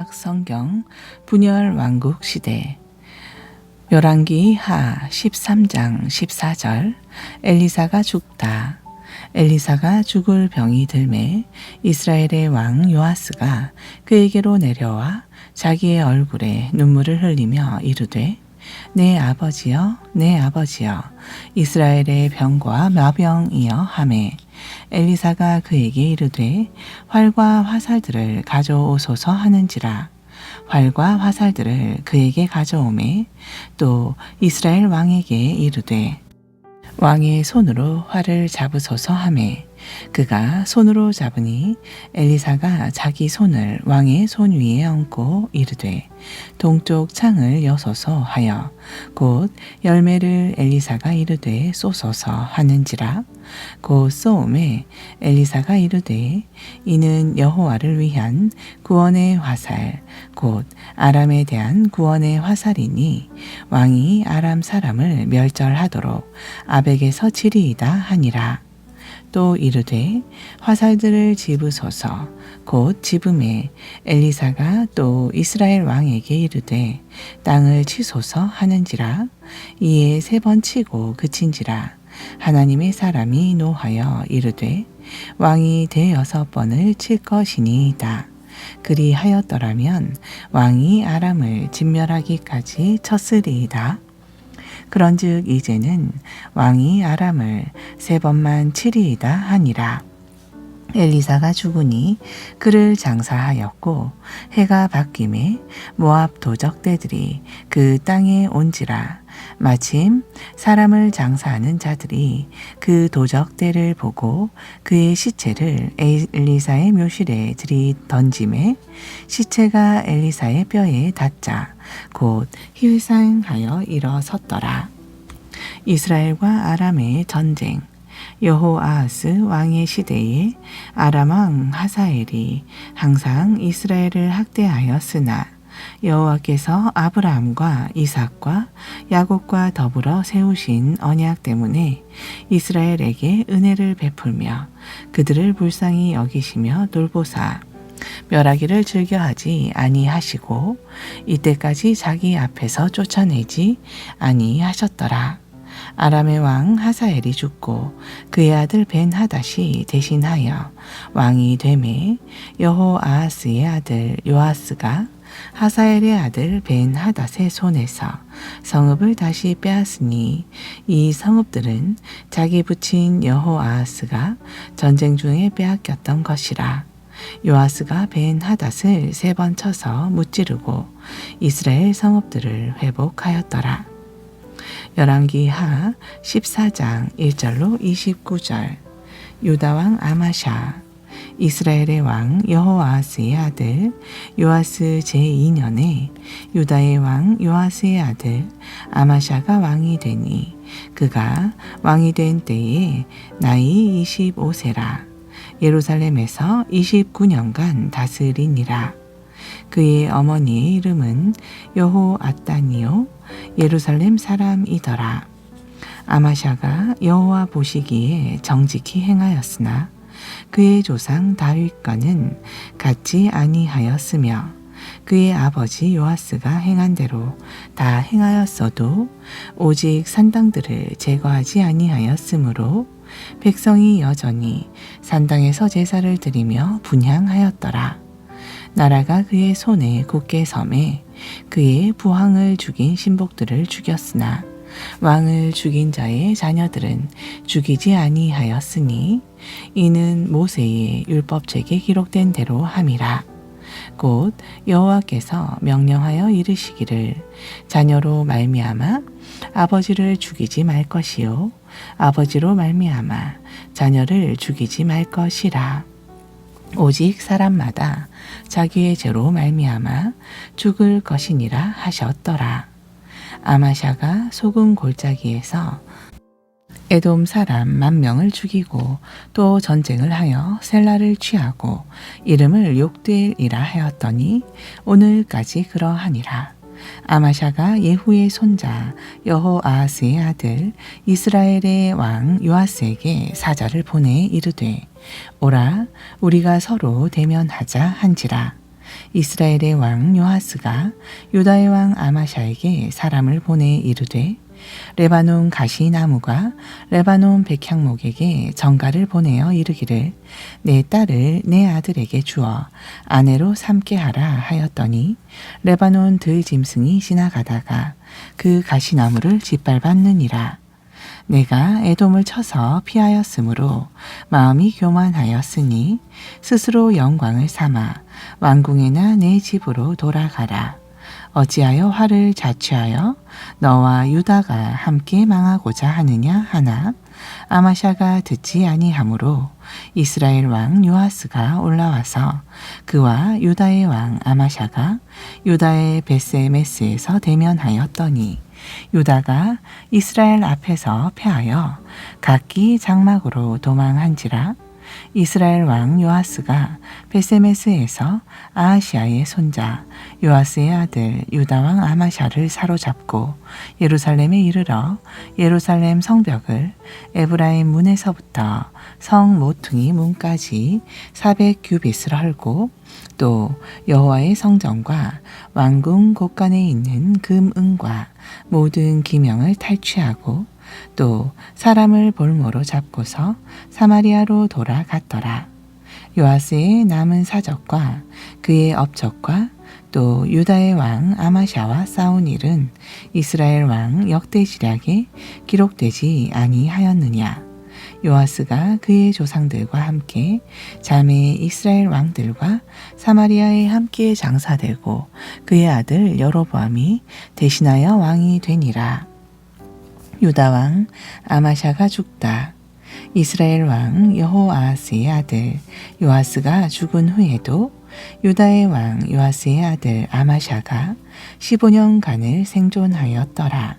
성경 분열 왕국 시대 열왕기 하 13장 14절 엘리사가 죽다. 엘리사가 죽을 병이 들매 이스라엘의 왕 요아스가 그에게로 내려와 자기의 얼굴에 눈물을 흘리며 이르되 내 아버지여 내 아버지여 이스라엘의 병과 마병이여 하매 엘리사가 그에게 이르되 활과 화살들을 가져오소서 하는지라. 활과 화살들을 그에게 가져오매 또 이스라엘 왕에게 이르되 왕의 손으로 활을 잡으소서 하매 그가 손으로 잡으니 엘리사가 자기 손을 왕의 손 위에 얹고 이르되 동쪽 창을 여소서 하여 곧 열매를 엘리사가 이르되 쏘소서 하는지라. 곧 쏘음에 엘리사가 이르되 이는 여호와를 위한 구원의 화살 곧 아람에 대한 구원의 화살이니 왕이 아람 사람을 멸절하도록 아벡에서 치리이다 하니라. 또 이르되 화살들을 집으소서. 곧 집음에 엘리사가 또 이스라엘 왕에게 이르되 땅을 치소서 하는지라. 이에 3번 치고 그친지라. 하나님의 사람이 노하여 이르되 왕이 6번을 칠 것이니이다. 그리하였더라면 왕이 아람을 진멸하기까지 쳤으리이다. 그런즉 이제는 왕이 아람을 3번만 치리이다 하니라. 엘리사가 죽으니 그를 장사하였고 해가 바뀜에 모압 도적대들이 그 땅에 온지라. 마침 사람을 장사하는 자들이 그 도적대를 보고 그의 시체를 엘리사의 묘실에 들이던짐에 시체가 엘리사의 뼈에 닿자 곧 희생하여 일어섰더라. 이스라엘과 아람의 전쟁. 여호아하스 왕의 시대에 아람 왕 하사엘이 항상 이스라엘을 학대하였으나 여호와께서 아브라함과 이삭과 야곱과 더불어 세우신 언약 때문에 이스라엘에게 은혜를 베풀며 그들을 불쌍히 여기시며 돌보사 멸하기를 즐겨하지 아니하시고 이때까지 자기 앞에서 쫓아내지 아니하셨더라. 아람의 왕 하사엘이 죽고 그의 아들 벤하닷이 대신하여 왕이 되매 여호아하스의 아들 요아스가 하사엘의 아들 벤하닷의 손에서 성읍을 다시 빼앗으니 이 성읍들은 자기 부친 여호아하스가 전쟁 중에 빼앗겼던 것이라. 요아스가 벤하닷을 3번 쳐서 무찌르고 이스라엘 성읍들을 회복하였더라. 열왕기 하 14장 1절로 29절 유다왕 아마샤. 이스라엘의 왕 여호아하스의 아들 요아스 제2년에 유다의 왕 요아스의 아들 아마샤가 왕이 되니 그가 왕이 된 때에 나이 25세라. 예루살렘에서 29년간 다스리니라. 그의 어머니의 이름은 여호아따니요 예루살렘 사람이더라. 아마샤가 여호와 보시기에 정직히 행하였으나 그의 조상 다윗과는 같지 아니하였으며 그의 아버지 요아스가 행한 대로 다 행하였어도 오직 산당들을 제거하지 아니하였으므로 백성이 여전히 산당에서 제사를 드리며 분향하였더라. 나라가 그의 손에 굳게 섬에 그의 부항을 죽인 신복들을 죽였으나 왕을 죽인 자의 자녀들은 죽이지 아니하였으니 이는 모세의 율법책에 기록된 대로 함이라. 곧 여호와께서 명령하여 이르시기를 자녀로 말미암아 아버지를 죽이지 말 것이요 아버지로 말미암아 자녀를 죽이지 말 것이라. 오직 사람마다 자기의 죄로 말미암아 죽을 것이니라 하셨더라. 아마샤가 소금 골짜기에서 에돔 사람 10,000명을 죽이고 또 전쟁을 하여 셀라를 취하고 이름을 욕되이라 하였더니 오늘까지 그러하니라. 아마샤가 예후의 손자 여호아하스의 아들 이스라엘의 왕 요아스에게 사자를 보내 이르되 오라 우리가 서로 대면하자 한지라. 이스라엘의 왕 요하스가 유다의 왕 아마샤에게 사람을 보내 이르되 레바논 가시나무가 레바논 백향목에게 전가를 보내어 이르기를 내 딸을 내 아들에게 주어 아내로 삼게 하라 하였더니 레바논 들짐승이 지나가다가 그 가시나무를 짓밟았느니라. 내가 에돔을 쳐서 피하였으므로 마음이 교만하였으니 스스로 영광을 삼아 왕궁에나 내 집으로 돌아가라. 어찌하여 화를 자취하여 너와 유다가 함께 망하고자 하느냐 하나 아마샤가 듣지 아니하므로 이스라엘 왕 요아스가 올라와서 그와 유다의 왕 아마샤가 유다의 베스메스에서 대면하였더니 유다가 이스라엘 앞에서 패하여 각기 장막으로 도망한지라. 이스라엘 왕 요아스가 베세메스에서 아하시아의 손자 요아스의 아들 유다 왕 아마샤를 사로잡고 예루살렘에 이르러 예루살렘 성벽을 에브라임 문에서부터 성 모퉁이 문까지 400규빗을 헐고 또 여호와의 성전과 왕궁 곳간에 있는 금은과 모든 기명을 탈취하고 또 사람을 볼모로 잡고서 사마리아로 돌아갔더라. 요아스의 남은 사적과 그의 업적과 또 유다의 왕 아마샤와 싸운 일은 이스라엘 왕 역대지략에 기록되지 아니하였느냐. 요아스가 그의 조상들과 함께 자매 이스라엘 왕들과 사마리아에 함께 장사되고 그의 아들 여로보암이 대신하여 왕이 되니라. 유다 왕 아마샤가 죽다. 이스라엘 왕 여호아스의 아들 요아스가 죽은 후에도 유다의 왕 요아스의 아들 아마샤가 15년간을 생존하였더라.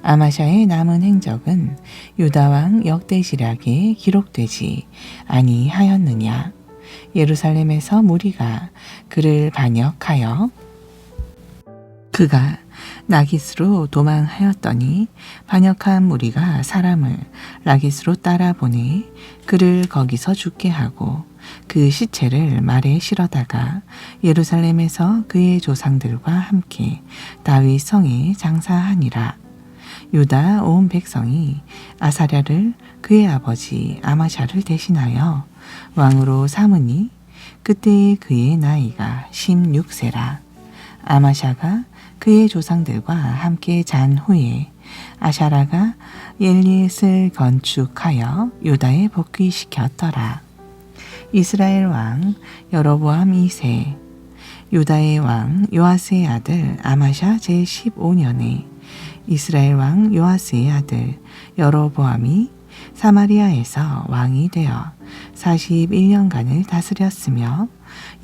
아마샤의 남은 행적은 유다 왕 역대지략에 기록되지 아니하였느냐. 예루살렘에서 무리가 그를 반역하여 그가 라기스로 도망하였더니 반역한 무리가 사람을 라기스로 따라 보내 그를 거기서 죽게 하고 그 시체를 말에 실어다가 예루살렘에서 그의 조상들과 함께 다윗 성에 장사하니라. 유다 온 백성이 아사랴를 그의 아버지 아마샤를 대신하여 왕으로 삼으니 그때의 그의 나이가 16세라. 아마샤가 그의 조상들과 함께 잔 후에 아샤라가 엘리엣을 건축하여 유다에 복귀시켰더라. 이스라엘 왕 여로보암 2세 유다의 왕 요아스의 아들 아마샤 제15년에 이스라엘 왕 요아스의 아들 여로보암이 사마리아에서 왕이 되어 41년간을 다스렸으며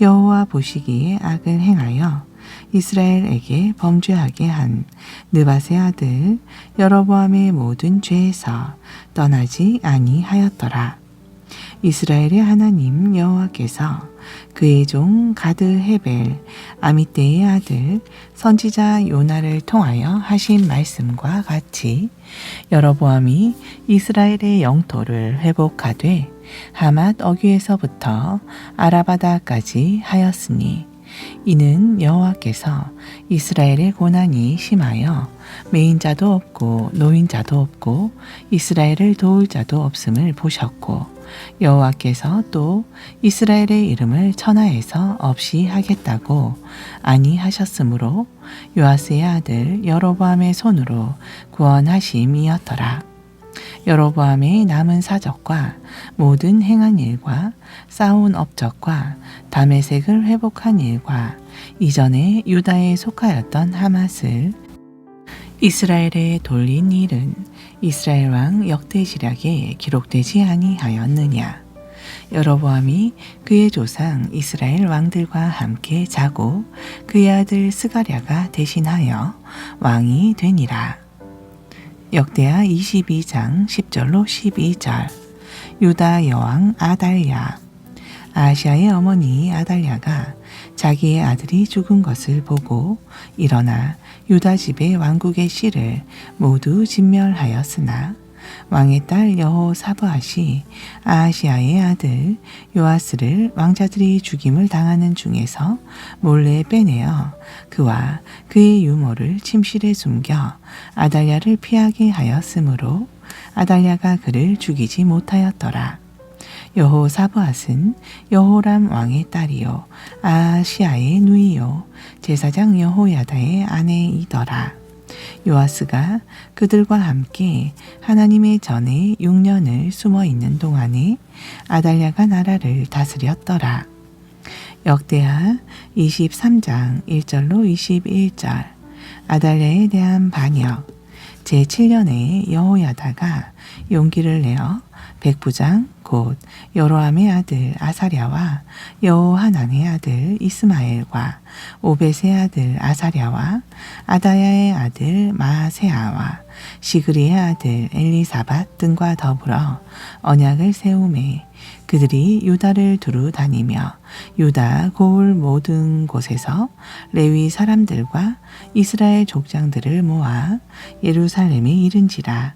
여호와 보시기에 악을 행하여 이스라엘에게 범죄하게 한 느밧의 아들 여로보암의 모든 죄에서 떠나지 아니하였더라. 이스라엘의 하나님 여호와께서 그의 종 가드 헤벨 아미떼의 아들 선지자 요나를 통하여 하신 말씀과 같이 여로보암이 이스라엘의 영토를 회복하되 하맛 어귀에서부터 아라바다까지 하였으니 이는 여호와께서 이스라엘의 고난이 심하여 매인자도 없고 노인자도 없고 이스라엘을 도울 자도 없음을 보셨고 여호와께서 또 이스라엘의 이름을 천하에서 없이 하겠다고 아니하셨으므로 요아스의 아들 여로보암의 손으로 구원하심이었더라. 여로보암의 남은 사적과 모든 행한 일과 쌓아온 업적과 다메섹을 회복한 일과 이전에 유다에 속하였던 하맛을 이스라엘에 돌린 일은 이스라엘 왕 역대지략에 기록되지 아니하였느냐. 여로보암이 그의 조상 이스라엘 왕들과 함께 자고 그의 아들 스가랴가 대신하여 왕이 되니라. 역대하 22장 10절로 12절. 유다 여왕 아달랴. 아하시아의 어머니 아달랴가 자기의 아들이 죽은 것을 보고 일어나 유다 집의 왕국의 씨를 모두 진멸하였으나 왕의 딸 여호사브앗이 아하시아의 아들 요아스를 왕자들이 죽임을 당하는 중에서 몰래 빼내어 그와 그의 유모를 침실에 숨겨 아달랴를 피하게 하였으므로 아달랴가 그를 죽이지 못하였더라. 여호사브앗은 여호람 왕의 딸이요 아하시아의 누이요 제사장 여호야다의 아내이더라. 요아스가 그들과 함께 하나님의 전에 6년을 숨어 있는 동안에 아달랴가 나라를 다스렸더라. 역대하 23장 1절로 21절. 아달랴에 대한 반역. 제7년에 여호야다가 용기를 내어 백부장 곧 여로함의 아들 아사랴와 여호하난의 아들 이스마엘과 오벳의 아들 아사랴와 아다야의 아들 마세아와 시그리의 아들 엘리사밧 등과 더불어 언약을 세우매 그들이 유다를 두루 다니며 유다 고을 모든 곳에서 레위 사람들과 이스라엘 족장들을 모아 예루살렘에 이른지라.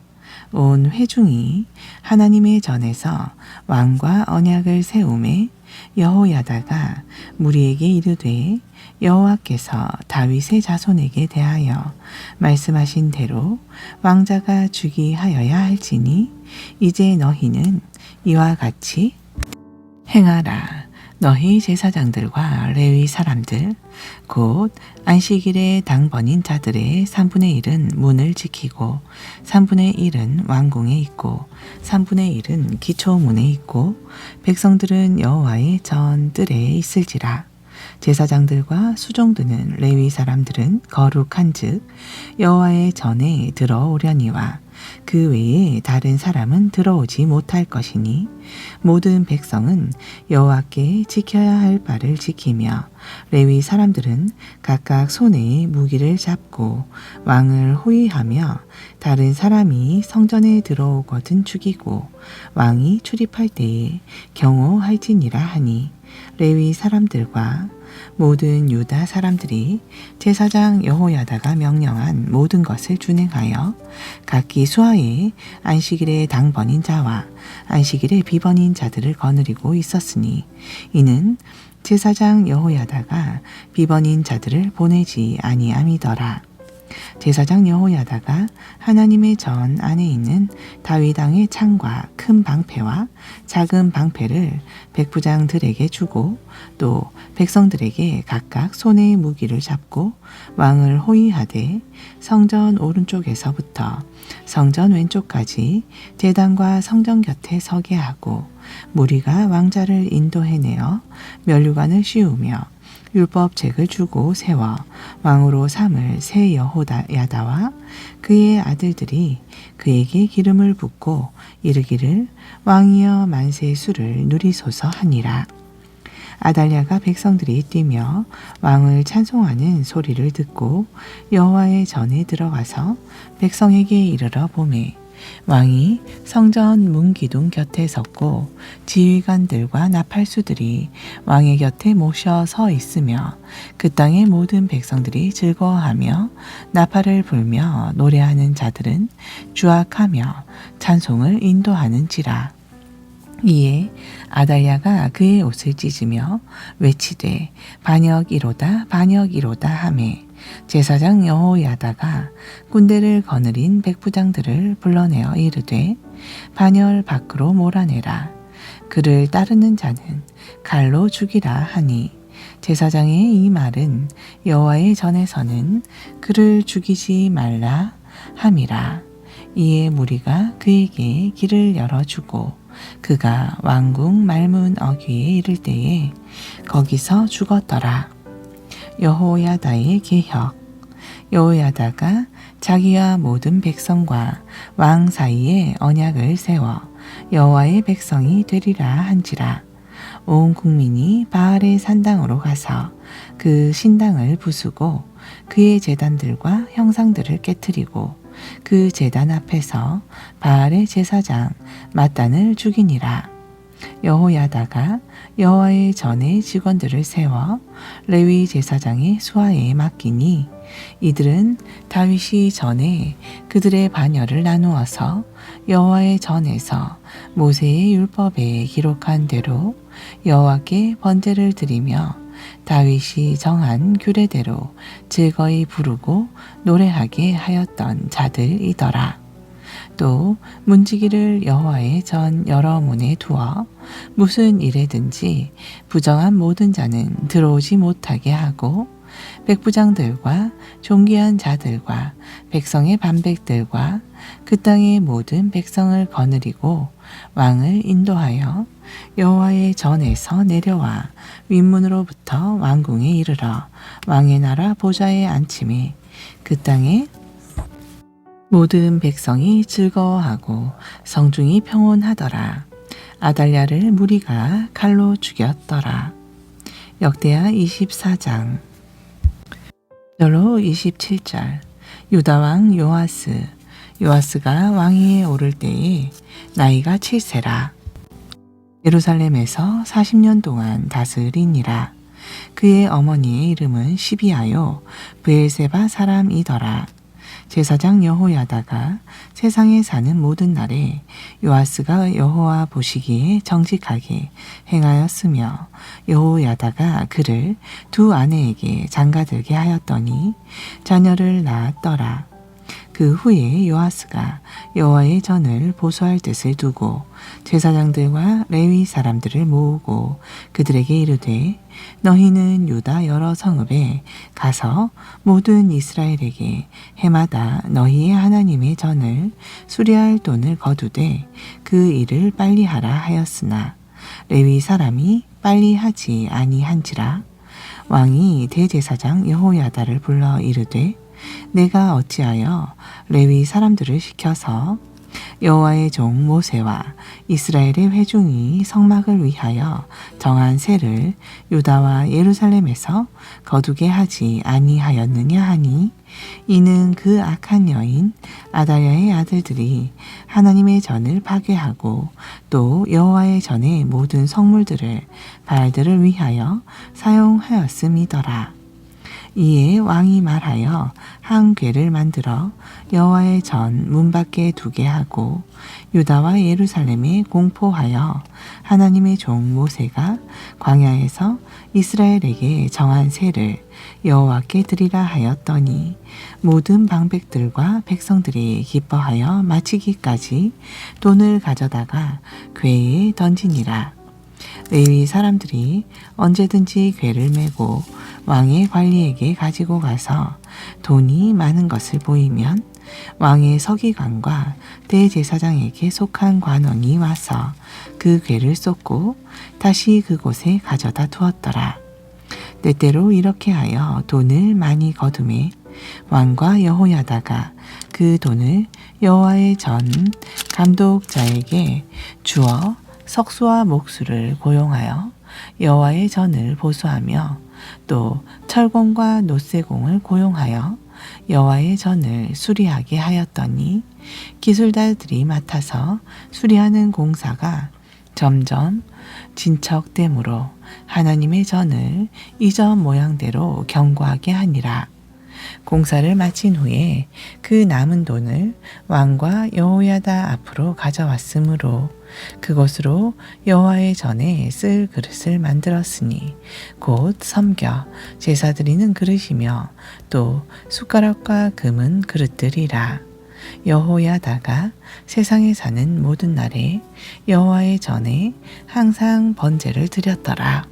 온 회중이 하나님의 전에서 왕과 언약을 세우매 여호야다가 무리에게 이르되 여호와께서 다윗의 자손에게 대하여 말씀하신 대로 왕자가 주기하여야 할지니 이제 너희는 이와 같이 행하라. 너희 제사장들과 레위 사람들 곧 안식일에 당번인 자들의 3분의 1은 문을 지키고 3분의 1은 왕궁에 있고 3분의 1은 기초문에 있고 백성들은 여호와의 전 뜰에 있을지라. 제사장들과 수종드는 레위 사람들은 거룩한즉 여호와의 전에 들어오려니와 그 외에 다른 사람은 들어오지 못할 것이니 모든 백성은 여호와께 지켜야 할 바를 지키며 레위 사람들은 각각 손에 무기를 잡고 왕을 호위하며 다른 사람이 성전에 들어오거든 죽이고 왕이 출입할 때에 경호할지니라 하니 레위 사람들과 모든 유다 사람들이 제사장 여호야다가 명령한 모든 것을 준행하여 각기 수하에 안식일에 당번인 자와 안식일에 비번인 자들을 거느리고 있었으니 이는 제사장 여호야다가 비번인 자들을 보내지 아니함이더라. 제사장 여호야다가 하나님의 전 안에 있는 다윗왕의 창과 큰 방패와 작은 방패를 백부장들에게 주고 또 백성들에게 각각 손에 무기를 잡고 왕을 호위하되 성전 오른쪽에서부터 성전 왼쪽까지 제단과 성전 곁에 서게 하고 무리가 왕자를 인도해내어 면류관을 씌우며 율법책을 주고 세워 왕으로 삼을 새 여호야다와 그의 아들들이 그에게 기름을 붓고 이르기를 왕이여 만세 수를 누리소서 하니라. 아달랴가 백성들이 뛰며 왕을 찬송하는 소리를 듣고 여호와의 전에 들어가서 백성에게 이르러 보매 왕이 성전 문기둥 곁에 섰고 지휘관들과 나팔수들이 왕의 곁에 모셔 서 있으며 그 땅의 모든 백성들이 즐거워하며 나팔을 불며 노래하는 자들은 주악하며 찬송을 인도하는지라. 이에 아달랴가 그의 옷을 찢으며 외치되 반역이로다 반역이로다 하매 제사장 여호야다가 군대를 거느린 백부장들을 불러내어 이르되 반열 밖으로 몰아내라. 그를 따르는 자는 칼로 죽이라 하니 제사장의 이 말은 여호와의 전에서는 그를 죽이지 말라 함이라. 이에 무리가 그에게 길을 열어주고 그가 왕궁 말문 어귀에 이를 때에 거기서 죽었더라. 여호야다의 계혁. 여호야다가 자기와 모든 백성과 왕 사이에 언약을 세워 여호와의 백성이 되리라 한지라. 온 국민이 바알의 산당으로 가서 그 신당을 부수고 그의 제단들과 형상들을 깨뜨리고 그 제단 앞에서 바알의 제사장 mat단을 죽이니라. 여호야다가 여호와의 전에 직원들을 세워 레위 제사장의 수하에 맡기니 이들은 다윗이 전에 그들의 반열을 나누어서 여호와의 전에서 모세의 율법에 기록한 대로 여호와께 번제를 드리며 다윗이 정한 규례대로 즐거이 부르고 노래하게 하였던 자들이더라. 또 문지기를 여호와의 전 여러 문에 두어 무슨 일에든지 부정한 모든 자는 들어오지 못하게 하고 백부장들과 존귀한 자들과 백성의 반백들과 그 땅의 모든 백성을 거느리고 왕을 인도하여 여호와의 전에서 내려와 윗문으로부터 왕궁에 이르러 왕의 나라 보좌에 앉히매 그 땅에 모든 백성이 즐거워하고 성중이 평온하더라. 아달랴를 무리가 칼로 죽였더라. 역대하 24장. 절로 27절. 유다왕 요아스가 왕위에 오를 때에 나이가 7세라. 예루살렘에서 40년 동안 다스리니라. 그의 어머니의 이름은 시비아요 브엘세바 사람이더라. 제사장 여호야다가 세상에 사는 모든 날에 요아스가 여호와 보시기에 정직하게 행하였으며 여호야다가 그를 두 아내에게 장가들게 하였더니 자녀를 낳았더라. 그 후에 요아스가 여호와의 전을 보수할 뜻을 두고 제사장들과 레위 사람들을 모으고 그들에게 이르되 너희는 유다 여러 성읍에 가서 모든 이스라엘에게 해마다 너희의 하나님의 전을 수리할 돈을 거두되 그 일을 빨리 하라 하였으나 레위 사람이 빨리 하지 아니한지라. 왕이 대제사장 여호야다를 불러 이르되 내가 어찌하여 레위 사람들을 시켜서 여호와의 종 모세와 이스라엘의 회중이 성막을 위하여 정한 세를 유다와 예루살렘에서 거두게 하지 아니하였느냐 하니 이는 그 악한 여인 아달랴의 아들들이 하나님의 전을 파괴하고 또 여호와의 전의 모든 성물들을 바알들을 위하여 사용하였음이더라. 이에 왕이 말하여 한 궤를 만들어 여호와의 전 문 밖에 두게 하고 유다와 예루살렘에 공포하여 하나님의 종 모세가 광야에서 이스라엘에게 정한 세를 여호와께 드리라 하였더니 모든 방백들과 백성들이 기뻐하여 마치기까지 돈을 가져다가 궤에 던지니라. 레위 사람들이 언제든지 궤를 메고 왕의 관리에게 가지고 가서 돈이 많은 것을 보이면 왕의 서기관과 대제사장에게 속한 관원이 와서 그 궤를 쏟고 다시 그곳에 가져다 두었더라. 때때로 이렇게 하여 돈을 많이 거두매 왕과 여호야다가 그 돈을 여호와의 전 감독자에게 주어 석수와 목수를 고용하여 여호와의 전을 보수하며 또 철공과 노쇠공을 고용하여 여호와의 전을 수리하게 하였더니 기술자들이 맡아서 수리하는 공사가 점점 진척되므로 하나님의 전을 이전 모양대로 견고하게 하니라. 공사를 마친 후에 그 남은 돈을 왕과 여호야다 앞으로 가져왔으므로 그것으로 여호와의 전에 쓸 그릇을 만들었으니 곧 섬겨 제사 드리는 그릇이며 또 숟가락과 금은 그릇들이라. 여호야다가 세상에 사는 모든 날에 여호와의 전에 항상 번제를 드렸더라.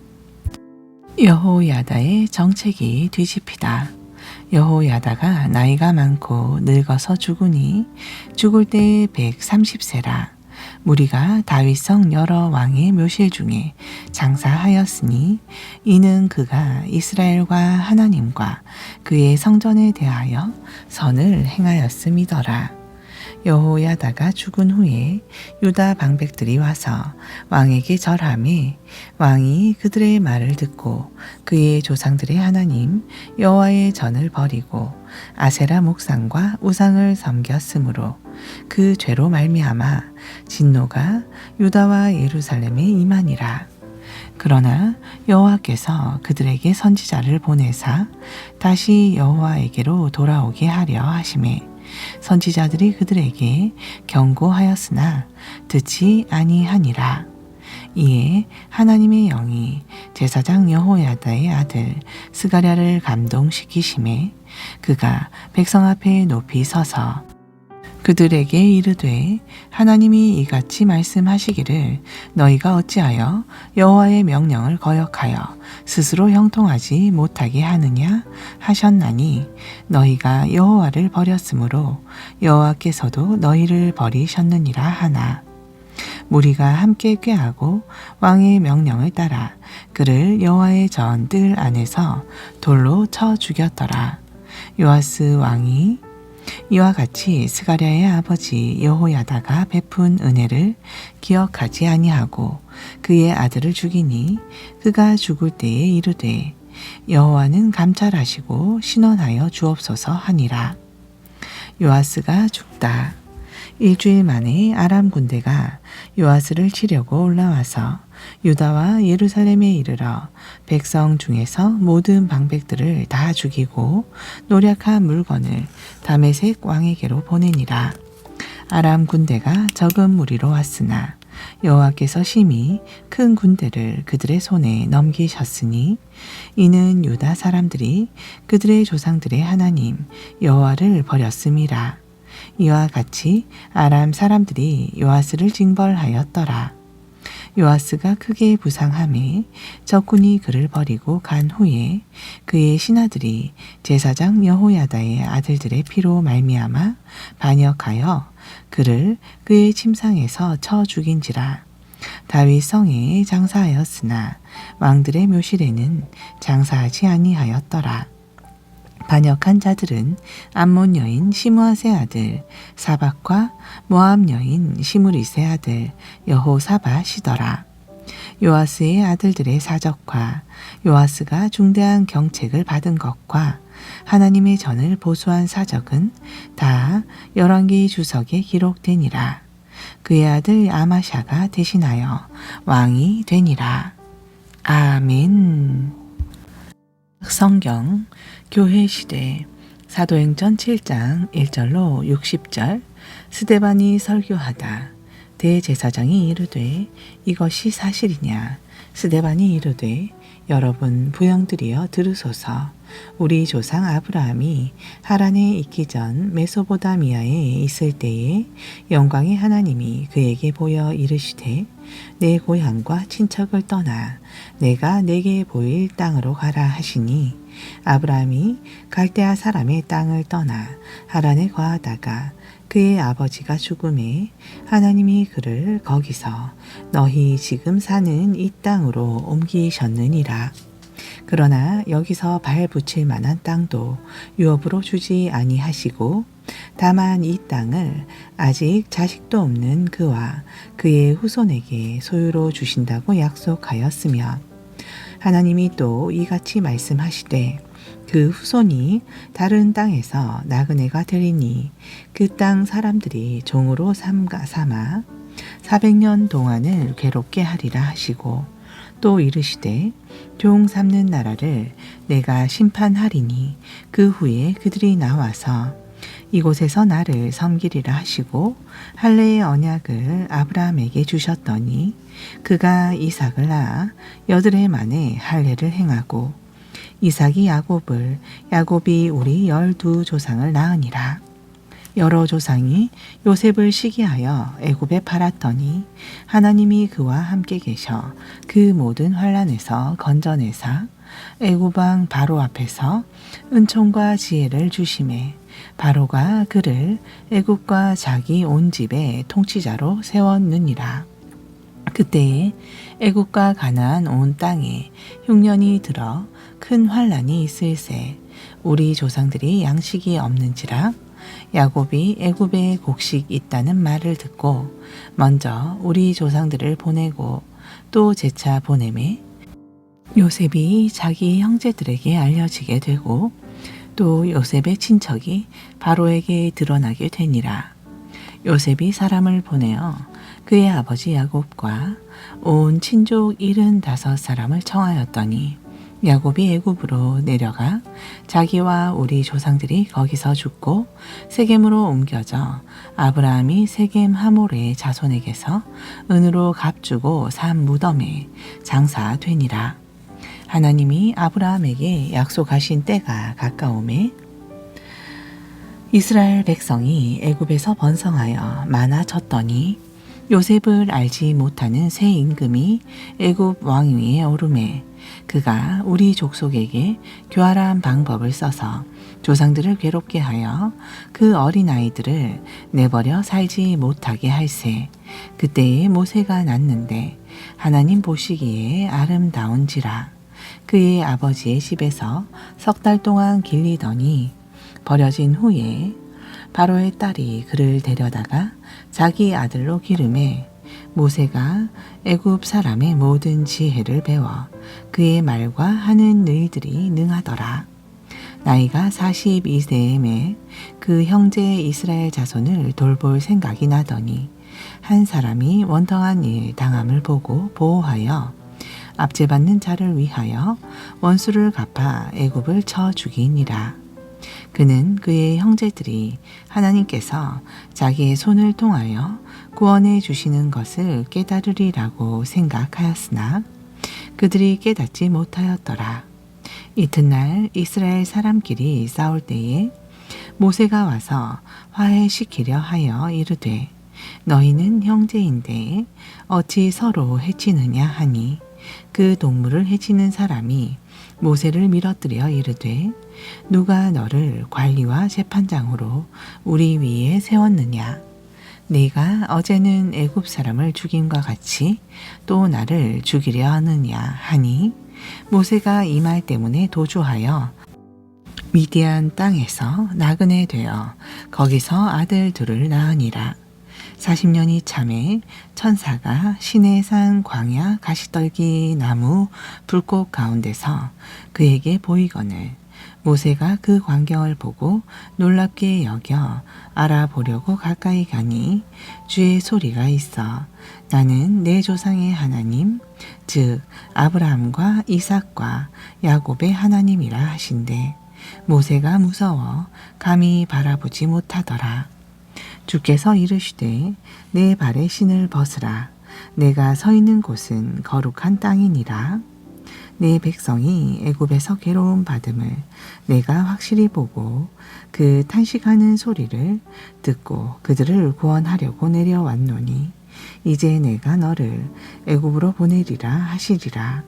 여호야다의 정책이 뒤집히다. 여호야다가 나이가 많고 늙어서 죽으니 죽을 때에 130세라. 무리가 다윗성 여러 왕의 묘실 중에 장사하였으니 이는 그가 이스라엘과 하나님과 그의 성전에 대하여 선을 행하였음이더라. 여호야다가 죽은 후에 유다 방백들이 와서 왕에게 절하매 왕이 그들의 말을 듣고 그의 조상들의 하나님 여호와의 전을 버리고 아세라 목상과 우상을 섬겼으므로 그 죄로 말미암아 진노가 유다와 예루살렘에 임하니라. 그러나 여호와께서 그들에게 선지자를 보내사 다시 여호와에게로 돌아오게 하려 하심에 선지자들이 그들에게 경고하였으나 듣지 아니하니라. 이에 하나님의 영이 제사장 여호야다의 아들 스가랴를 감동시키심에 그가 백성 앞에 높이 서서 그들에게 이르되 하나님이 이같이 말씀하시기를 너희가 어찌하여 여호와의 명령을 거역하여 스스로 형통하지 못하게 하느냐 하셨나니 너희가 여호와를 버렸으므로 여호와께서도 너희를 버리셨느니라 하나. 무리가 함께 꾀하고 왕의 명령을 따라 그를 여호와의 전 뜰 안에서 돌로 쳐 죽였더라. 요아스 왕이 이와 같이 스가랴의 아버지 여호야다가 베푼 은혜를 기억하지 아니하고 그의 아들을 죽이니 그가 죽을 때에 이르되 여호와는 감찰하시고 신원하여 주옵소서 하니라. 요아스가 죽다. 일주일 만에 아람 군대가 요아스를 치려고 올라와서 유다와 예루살렘에 이르러 백성 중에서 모든 방백들을 다 죽이고 노략한 물건을 다메섹 왕에게로 보내니라. 아람 군대가 적은 무리로 왔으나 여호와께서 심히 큰 군대를 그들의 손에 넘기셨으니 이는 유다 사람들이 그들의 조상들의 하나님 여호와를 버렸음이라. 이와 같이 아람 사람들이 요아스를 징벌하였더라. 요아스가 크게 부상함에 적군이 그를 버리고 간 후에 그의 신하들이 제사장 여호야다의 아들들의 피로 말미암아 반역하여 그를 그의 침상에서 쳐 죽인지라. 다윗 성에 장사하였으나 왕들의 묘실에는 장사하지 아니하였더라. 반역한 자들은 암몬 여인 시므아세 아들 사박과 모압 여인 시므리세 아들 여호사밧이더라. 요아스의 아들들의 사적과 요아스가 중대한 경책을 받은 것과 하나님의 전을 보수한 사적은 다 열왕기 주석에 기록되니라. 그의 아들 아마샤가 대신하여 왕이 되니라. 아멘. 성경 교회 시대 사도행전 7장 1절로 60절. 스데반이 설교하다. 대제사장이 이르되 이것이 사실이냐. 스데반이 이르되 여러분 부형들이여 들으소서. 우리 조상 아브라함이 하란에 있기 전 메소보다미아에 있을 때에 영광의 하나님이 그에게 보여 이르시되 내 고향과 친척을 떠나 내가 내게 보일 땅으로 가라 하시니 아브라함이 갈대아 사람의 땅을 떠나 하란에 거하다가 그의 아버지가 죽음에 하나님이 그를 거기서 너희 지금 사는 이 땅으로 옮기셨느니라. 그러나 여기서 발 붙일 만한 땅도 유업으로 주지 아니하시고 다만 이 땅을 아직 자식도 없는 그와 그의 후손에게 소유로 주신다고 약속하였으며 하나님이 또 이같이 말씀하시되 그 후손이 다른 땅에서 나그네가 되리니 그 땅 사람들이 종으로 삼아 400년 동안을 괴롭게 하리라 하시고 또 이르시되 종 삼는 나라를 내가 심판하리니 그 후에 그들이 나와서 이곳에서 나를 섬기리라 하시고 할례의 언약을 아브라함에게 주셨더니 그가 이삭을 낳아 8해 만에 할례를 행하고 이삭이 야곱을 야곱이 우리 12조상을 낳으니라. 여러 조상이 요셉을 시기하여 애굽에 팔았더니 하나님이 그와 함께 계셔 그 모든 환난에서 건져내사 애굽 왕 바로 앞에서 은총과 지혜를 주심에 바로가 그를 애굽과 자기 온 집의 통치자로 세웠느니라. 그때에 애굽과 가나안 온 땅에 흉년이 들어 큰 환난이 있을세 우리 조상들이 양식이 없는지라 야곱이 애굽에 곡식 있다는 말을 듣고 먼저 우리 조상들을 보내고 또 재차 보내매 요셉이 자기 형제들에게 알려지게 되고 또 요셉의 친척이 바로에게 드러나게 되니라. 요셉이 사람을 보내어 그의 아버지 야곱과 온 친족 75사람을 청하였더니 야곱이 애굽으로 내려가 자기와 우리 조상들이 거기서 죽고 세겜으로 옮겨져 아브라함이 세겜 하몰의 자손에게서 은으로 값주고 산 무덤에 장사되니라. 하나님이 아브라함에게 약속하신 때가 가까우매 이스라엘 백성이 애굽에서 번성하여 많아졌더니 요셉을 알지 못하는 새 임금이 애굽 왕위에 오르매 그가 우리 족속에게 교활한 방법을 써서 조상들을 괴롭게 하여 그 어린아이들을 내버려 살지 못하게 할세. 그때에 모세가 낳는데 하나님 보시기에 아름다운지라. 그의 아버지의 집에서 석 달 동안 길리더니 버려진 후에 바로의 딸이 그를 데려다가 자기 아들로 기르매 모세가 애굽 사람의 모든 지혜를 배워 그의 말과 하는 일들이 능하더라. 나이가 42세에 그 형제 이스라엘 자손을 돌볼 생각이 나더니 한 사람이 원통한 일 당함을 보고 보호하여 압제받는 자를 위하여 원수를 갚아 애굽을 쳐 죽이니라. 그는 그의 형제들이 하나님께서 자기의 손을 통하여 구원해 주시는 것을 깨달으리라고 생각하였으나 그들이 깨닫지 못하였더라. 이튿날 이스라엘 사람끼리 싸울 때에 모세가 와서 화해시키려 하여 이르되 너희는 형제인데 어찌 서로 해치느냐 하니 그 동물을 해치는 사람이 모세를 밀어뜨려 이르되 누가 너를 관리와 재판장으로 우리 위에 세웠느냐? 네가 어제는 애굽 사람을 죽임과 같이 또 나를 죽이려 하느냐 하니 모세가 이 말 때문에 도주하여 미디안 땅에서 나그네 되어 거기서 아들 둘을 낳으니라. 40년이 참에 천사가 시내산 광야 가시떨기 나무 불꽃 가운데서 그에게 보이거늘 모세가 그 광경을 보고 놀랍게 여겨 알아보려고 가까이 가니 주의 소리가 있어 나는 내 조상의 하나님 즉 아브라함과 이삭과 야곱의 하나님이라 하신대 모세가 무서워 감히 바라보지 못하더라. 주께서 이르시되 내 발의 신을 벗으라. 내가 서 있는 곳은 거룩한 땅이니라. 내 백성이 애굽에서 괴로움 받음을 내가 확실히 보고 그 탄식하는 소리를 듣고 그들을 구원하려고 내려왔노니 이제 내가 너를 애굽으로 보내리라 하시리라.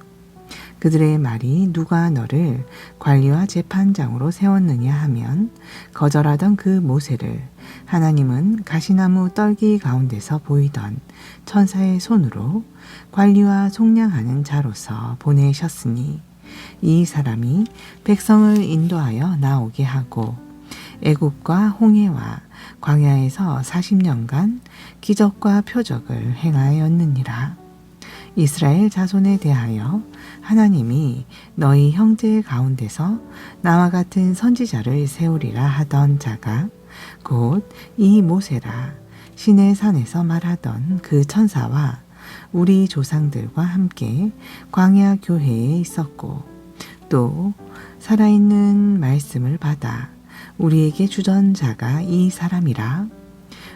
그들의 말이 누가 너를 관리와 재판장으로 세웠느냐 하면 거절하던 그 모세를 하나님은 가시나무 떨기 가운데서 보이던 천사의 손으로 관리와 속량하는 자로서 보내셨으니 이 사람이 백성을 인도하여 나오게 하고 애굽과 홍해와 광야에서 40년간 기적과 표적을 행하였느니라. 이스라엘 자손에 대하여 하나님이 너희 형제 가운데서 나와 같은 선지자를 세우리라 하던 자가 곧 이 모세라. 시내 산에서 말하던 그 천사와 우리 조상들과 함께 광야 교회에 있었고 또 살아있는 말씀을 받아 우리에게 주던 자가 이 사람이라.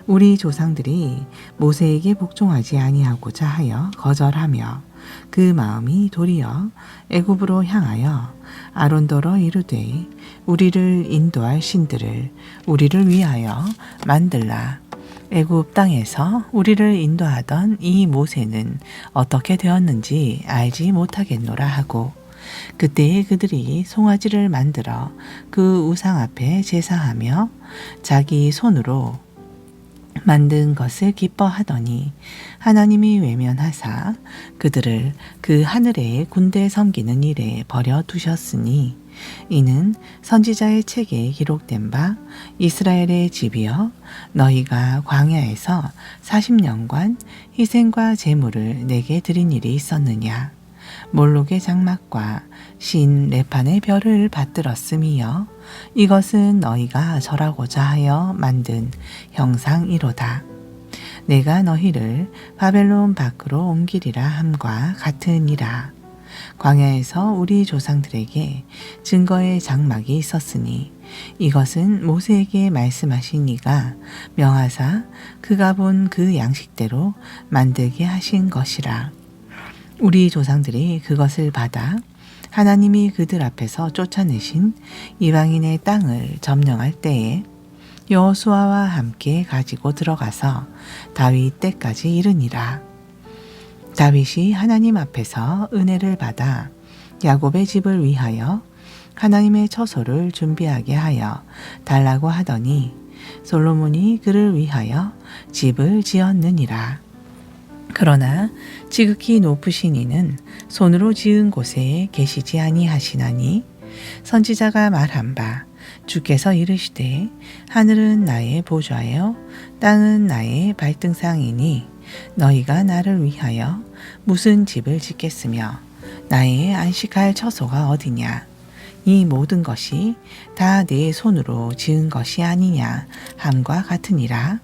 우리 조상들이 모세에게 복종하지 아니하고자 하여 거절하며 그 마음이 도리어 애굽으로 향하여 아론더러 이르되 우리를 인도할 신들을 우리를 위하여 만들라. 애굽 땅에서 우리를 인도하던 이 모세는 어떻게 되었는지 알지 못하겠노라 하고 그때에 그들이 송아지를 만들어 그 우상 앞에 제사하며 자기 손으로 만든 것을 기뻐하더니 하나님이 외면하사 그들을 그 하늘의 군대 섬기는 일에 버려두셨으니 이는 선지자의 책에 기록된 바 이스라엘의 집이여 너희가 광야에서 40년간 희생과 제물을 내게 드린 일이 있었느냐. 몰록의 장막과 신 레판의 별을 받들었음이여 이것은 너희가 절하고자 하여 만든 형상이로다. 내가 너희를 바벨론 밖으로 옮기리라 함과 같으니라. 광야에서 우리 조상들에게 증거의 장막이 있었으니 이것은 모세에게 말씀하신 이가 명하사 그가 본 그 양식대로 만들게 하신 것이라. 우리 조상들이 그것을 받아 하나님이 그들 앞에서 쫓아내신 이방인의 땅을 점령할 때에 여호수아와 함께 가지고 들어가서 다윗 때까지 이르니라. 다윗이 하나님 앞에서 은혜를 받아 야곱의 집을 위하여 하나님의 처소를 준비하게 하여 달라고 하더니 솔로몬이 그를 위하여 집을 지었느니라. 그러나 지극히 높으신 이는 손으로 지은 곳에 계시지 아니하시나니 선지자가 말한 바 주께서 이르시되 하늘은 나의 보좌요 땅은 나의 발등상이니 너희가 나를 위하여 무슨 집을 짓겠으며 나의 안식할 처소가 어디냐 이 모든 것이 다 내 손으로 지은 것이 아니냐 함과 같으니라.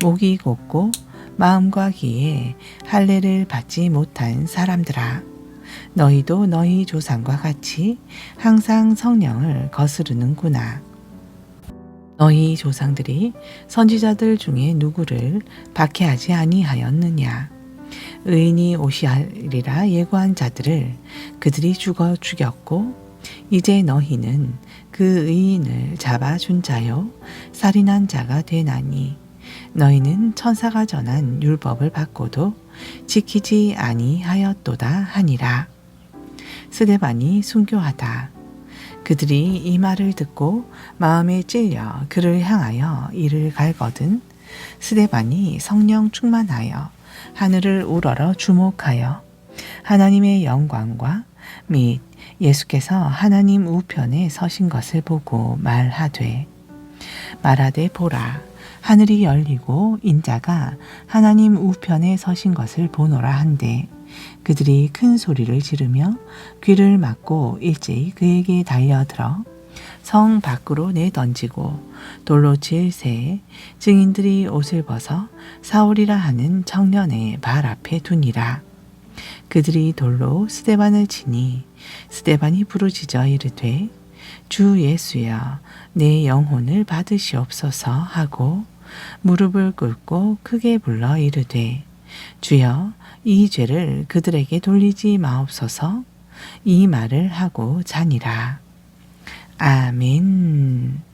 목이 곧고 마음과 귀에 할례를 받지 못한 사람들아 너희도 너희 조상과 같이 항상 성령을 거스르는구나. 너희 조상들이 선지자들 중에 누구를 박해하지 아니하였느냐. 의인이 오시리라 예고한 자들을 그들이 죽였고 이제 너희는 그 의인을 잡아준 자요 살인한 자가 되나니 너희는 천사가 전한 율법을 받고도 지키지 아니하였도다 하니라. 스데반이 순교하다. 그들이 이 말을 듣고 마음에 찔려 그를 향하여 이를 갈거든 스데반이 성령 충만하여 하늘을 우러러 주목하여 하나님의 영광과 및 예수께서 하나님 우편에 서신 것을 보고 말하되 보라 하늘이 열리고 인자가 하나님 우편에 서신 것을 보노라 한데 그들이 큰 소리를 지르며 귀를 막고 일제히 그에게 달려들어 성 밖으로 내던지고 돌로 칠 새에 증인들이 옷을 벗어 사울이라 하는 청년의 발 앞에 두니라. 그들이 돌로 스데반을 치니 스데반이 부르짖어 이르되 주 예수여 내 영혼을 받으시옵소서 하고 무릎을 꿇고 크게 불러 이르되 주여 이 죄를 그들에게 돌리지 마옵소서 이 말을 하고 자니라. 아멘.